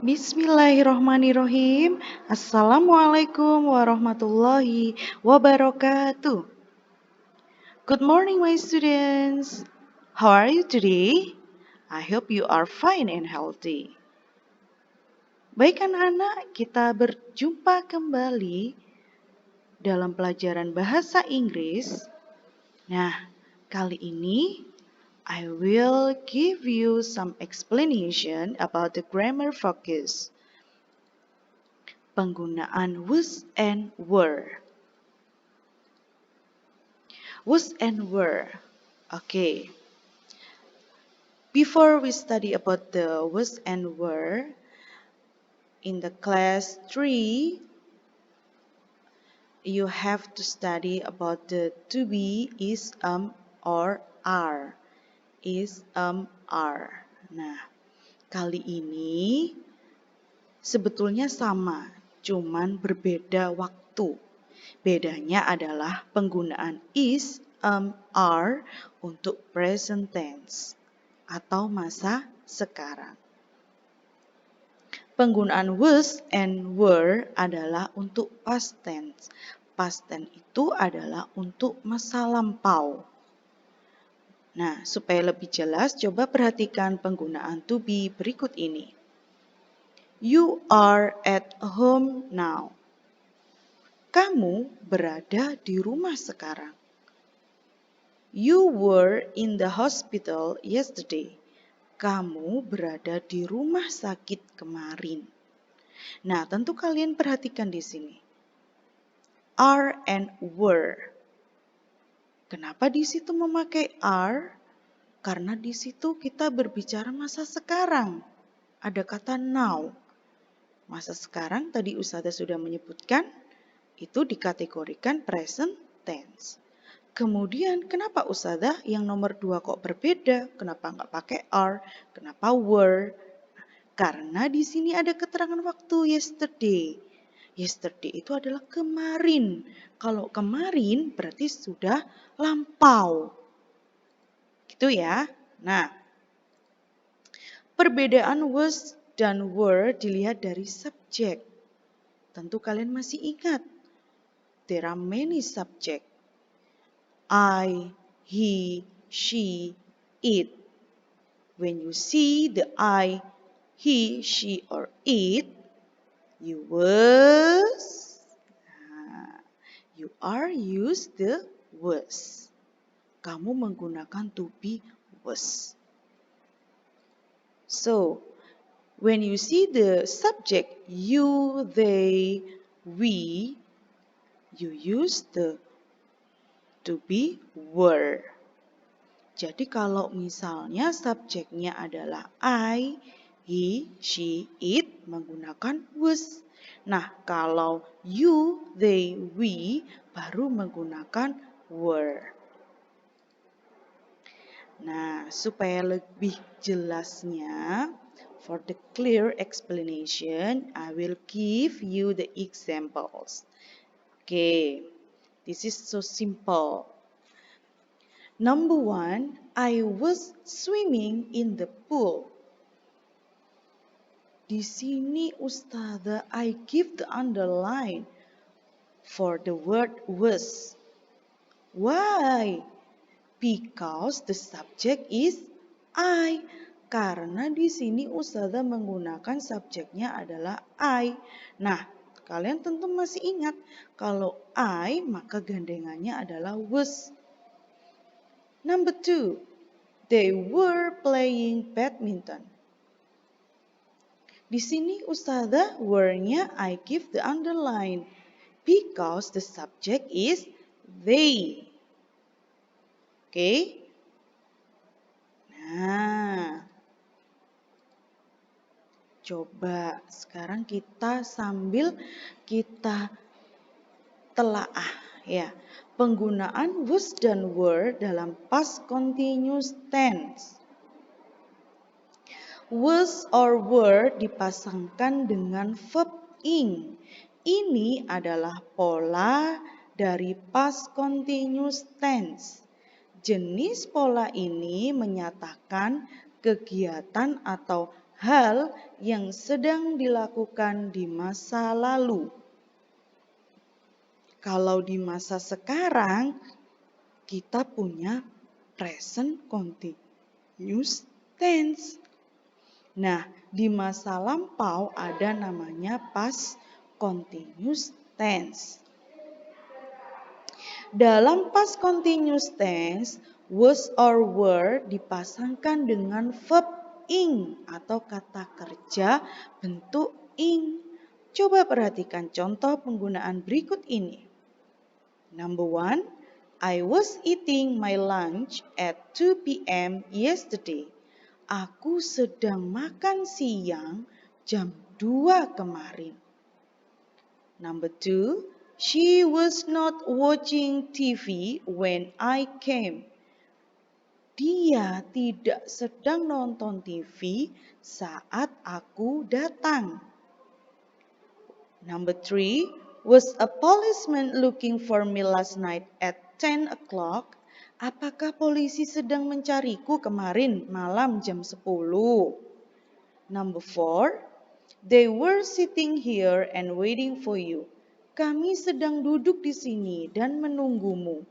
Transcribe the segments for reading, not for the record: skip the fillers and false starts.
Bismillahirrohmanirrohim. Assalamualaikum warahmatullahi wabarakatuh. Good morning, my students. How are you today? I hope you are fine and healthy. Baik anak-anak, kita berjumpa kembali dalam pelajaran bahasa Inggris. Nah, kali ini I will give you some explanation about the grammar focus. Penggunaan was and were. Was and were. Okay. Before we study about the was and were, in the class 3, you have to study about the to be, is, or are. Is, are. Nah, kali ini sebetulnya sama, cuman berbeda waktu. Bedanya adalah penggunaan is, are untuk present tense atau masa sekarang. Penggunaan was and were adalah untuk past tense. Past tense itu adalah untuk masa lampau. Nah, supaya lebih jelas, coba perhatikan penggunaan to be berikut ini. You are at home now. Kamu berada di rumah sekarang. You were in the hospital yesterday. Kamu berada di rumah sakit kemarin. Nah, tentu kalian perhatikan di sini. Are and were. Kenapa di situ memakai are? Karena di situ kita berbicara masa sekarang. Ada kata now. Masa sekarang tadi Ustazah sudah menyebutkan itu dikategorikan present tense. Kemudian kenapa Ustazah yang nomor 2 kok berbeda? Kenapa nggak pakai are? Kenapa were? Karena di sini ada keterangan waktu yesterday. Yesterday itu adalah kemarin. Kalau kemarin berarti sudah lampau. Gitu ya. Nah, perbedaan was dan were dilihat dari subjek. Tentu kalian masih ingat. There are many subject. I, he, she, it. When you see the I, he, she, or it, you are use the was. Kamu menggunakan to be was. So, when you see the subject you, they, we, you use the to be were. Jadi kalau misalnya subjeknya adalah I, he, she, it menggunakan was. Nah, kalau you, they, we baru menggunakan were. Nah, supaya lebih jelasnya, for the clear explanation, I will give you the examples. Okay, this is so simple. Number 1, I was swimming in the pool. Di sini Ustazah, I give the underline for the word was. Why? Because the subject is I. Karena di sini Ustazah menggunakan subjeknya adalah I. Nah, kalian tentu masih ingat kalau I maka gandengannya adalah was. Number 2, they were playing badminton. Di sini Ustazah were-nya I give the underline because the subject is they. Okay? Nah, coba sekarang kita sambil kita telaah ya. Penggunaan was dan were dalam past continuous tense. Was or were dipasangkan dengan verb ing. Ini adalah pola dari past continuous tense. Jenis pola ini menyatakan kegiatan atau hal yang sedang dilakukan di masa lalu. Kalau di masa sekarang, kita punya present continuous tense. Nah, di masa lampau ada namanya past continuous tense. Dalam past continuous tense, was or were dipasangkan dengan verb ing atau kata kerja bentuk ing. Coba perhatikan contoh penggunaan berikut ini. Number 1, I was eating my lunch at 2 p.m. yesterday. Aku sedang makan siang jam 2 kemarin. Number 2, she was not watching TV when I came. Dia tidak sedang nonton TV saat aku datang. Number 3, was a policeman looking for me last night at 10 o'clock? Apakah polisi sedang mencariku kemarin malam jam 10? Number 4, they were sitting here and waiting for you. Kami sedang duduk di sini dan menunggumu.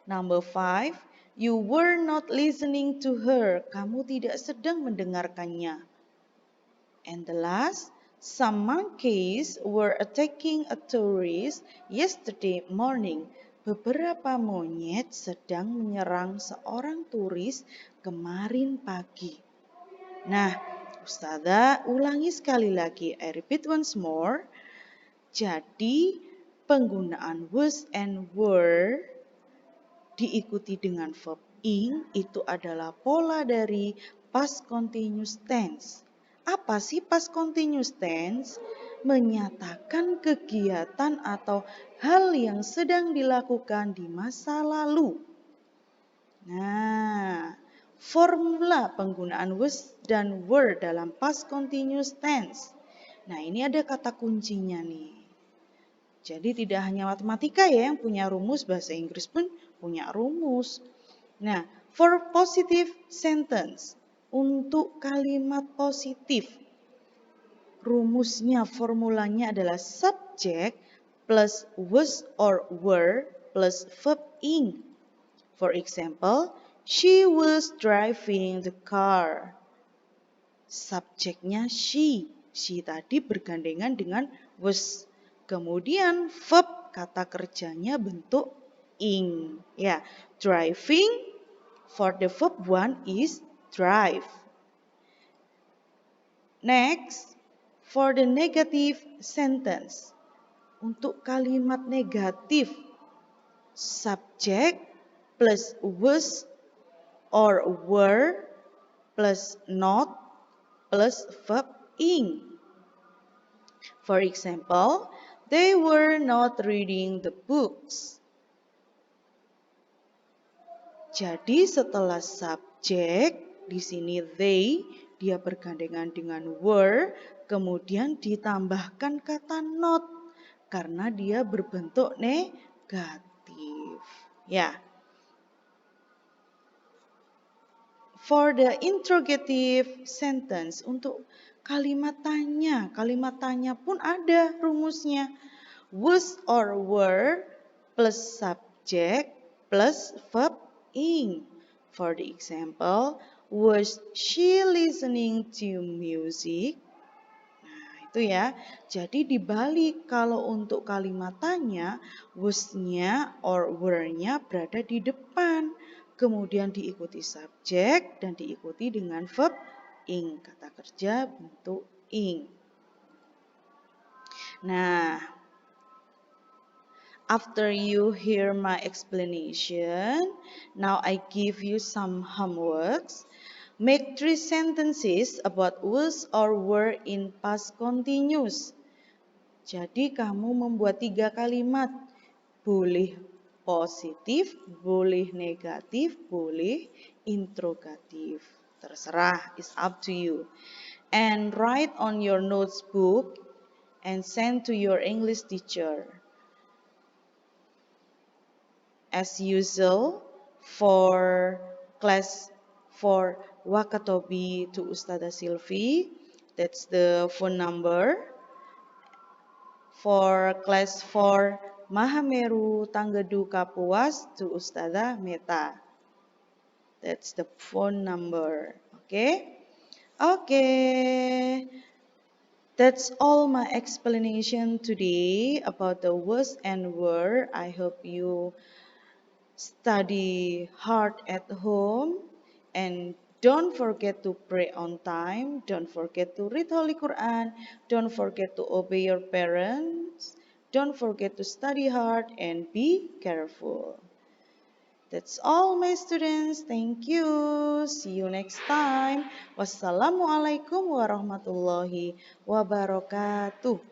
Number 5, you were not listening to her. Kamu tidak sedang mendengarkannya. And the last, some monkeys were attacking a tourist yesterday morning. Beberapa monyet sedang menyerang seorang turis kemarin pagi. Nah, Ustazah ulangi sekali lagi. I repeat once more. Jadi, penggunaan was and were diikuti dengan verb ing itu adalah pola dari past continuous tense. Apa sih past continuous tense? Menyatakan kegiatan atau hal yang sedang dilakukan di masa lalu. Nah, formula penggunaan was dan were dalam past continuous tense. Nah, ini ada kata kuncinya nih. Jadi tidak hanya matematika ya yang punya rumus, bahasa Inggris pun punya rumus. Nah, for positive sentence, untuk kalimat positif, rumusnya, formulanya adalah subject plus was or were plus verb ing. For example, she was driving the car. Subjeknya she. She tadi bergandengan dengan was. Kemudian verb kata kerjanya bentuk ing. Ya, driving for the verb one is drive. Next, for the negative sentence. Untuk kalimat negatif, subject plus was or were plus not plus verb ing. For example, they were not reading the books. Jadi setelah subjek, di sini they, dia bergandengan dengan were, kemudian ditambahkan kata not, karena dia berbentuk negatif. Ya. For the interrogative sentence, untuk kalimat tanya pun ada rumusnya. Was or were plus subject plus verb ing. For the example, was she listening to music? Nah, itu ya. Jadi dibalik, kalau untuk kalimat tanya, was-nya or were-nya berada di depan. Kemudian diikuti subjek dan diikuti dengan verb ing. Kata kerja bentuk ing. Nah, after you hear my explanation, now I give you some homeworks. Make 3 sentences about was or were in past continuous. Jadi kamu membuat 3 kalimat. Boleh positif, boleh negatif, boleh interrogatif. Terserah, it's up to you. And write on your notes book and send to your English teacher. As usual, for class For Wakatobi to Ustada Silvi, that's the phone number. For class 4 Mahameru Tanggedu Kapuas to Ustada Meta. That's the phone number. Okay? Okay. That's all my explanation today about the words and word. I hope you study hard at home and don't forget to pray on time. Don't forget to read Holy Quran. Don't forget to obey your parents. Don't forget to study hard and be careful. That's all my students. Thank you. See you next time. Wassalamualaikum warahmatullahi wabarakatuh.